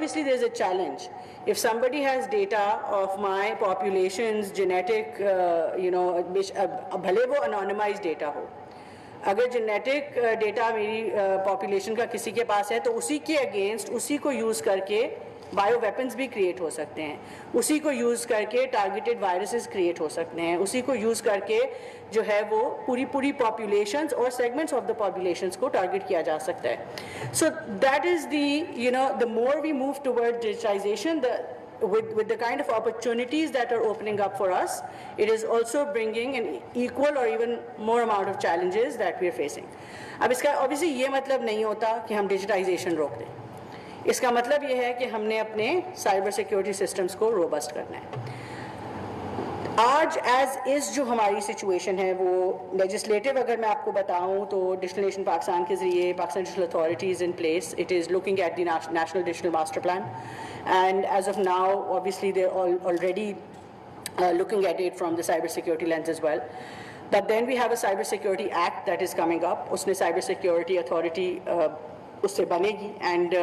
obviously there's a challenge. If somebody has data of my population's genetic, भले वो anonymized data हो, अगर genetic data मेरी population का किसी के पास है तो उसी के अगेंस्ट उसी को यूज़ करके बायो वेपन्स भी क्रिएट हो सकते हैं, उसी को यूज़ करके टारगेटेड वायरसेस क्रिएट हो सकते हैं, उसी को यूज़ करके जो है वो पूरी पॉपुलेशंस और सेगमेंट्स ऑफ द पॉपुलेशंस को टारगेट किया जा सकता है. So that is the more we move toward digitization, with the kind of opportunities that are opening up for us, it is also bringing an equal or even more amount of challenges that we are facing. अब इसका obviously ये मतलब नहीं होता कि हम digitisation रोक दें. इसका मतलब ये है कि हमने अपने साइबर सिक्योरिटी सिस्टम्स को रोबस्ट करना है. आज एज इज़ जो हमारी सिचुएशन है वो लेजिस्लेटिव अगर मैं आपको बताऊं तो डिजिटल नेशन पाकिस्तान के ज़रिए Pakistan digital authorities in place, it is looking at the national digital master plan, and as of now obviously they already looking at it from the cyber security lens as well. But then we have a cyber security act that is coming up. उसमें cyber security authority उससे बनेगी, and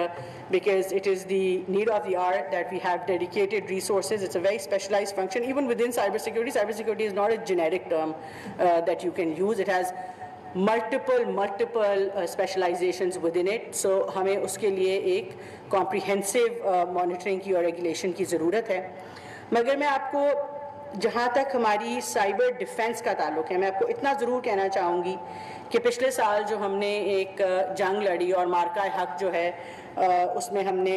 because it is the need of the hour that we have dedicated resources. It's a very specialized function. Even within cybersecurity is not a generic term that you can use. It has multiple specializations within it. So हमें उसके लिए एक comprehensive monitoring की और regulation की ज़रूरत है. मगर मैं आपको जहाँ तक हमारी साइबर डिफेंस का ताल्लुक है, मैं आपको इतना ज़रूर कहना चाहूँगी कि पिछले साल जो हमने एक जंग लड़ी और मार्का हक जो है उसमें हमने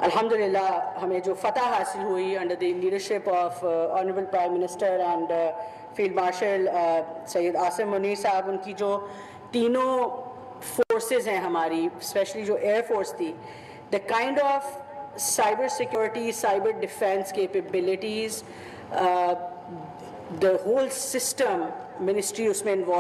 अल्हम्दुलिल्लाह हमें जो फतह हासिल हुई under the leadership of honourable prime minister and field marshal Syed Asim Munir साहब, उनकी जो तीनों फोर्सेस हैं हमारी, स्पेशली जो एयर फोर्स थी, the kind of cyber security, cyber defense capabilities, the whole system, ministry उसमें involved